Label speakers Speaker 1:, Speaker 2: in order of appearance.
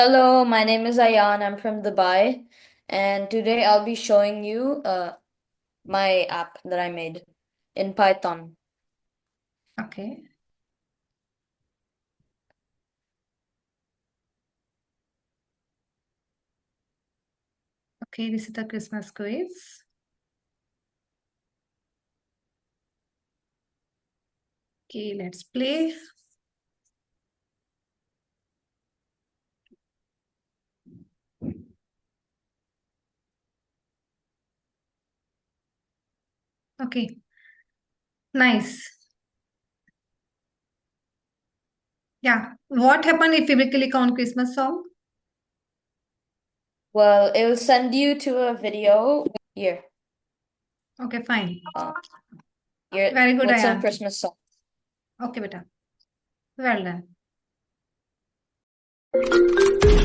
Speaker 1: Hello, my name is Ayan. I'm from Dubai, and today I'll be showing you my app that I made in Python.
Speaker 2: Okay. Okay, this is the Christmas quiz. Okay, let's play. Okay, nice. Yeah. What happened if we click on Christmas song?
Speaker 1: Well, it will send you to a video here.
Speaker 2: Okay, fine.
Speaker 1: Uh, here,
Speaker 2: Very good,
Speaker 1: with some
Speaker 2: Ayan.
Speaker 1: Christmas song.
Speaker 2: Okay, beta. Well done.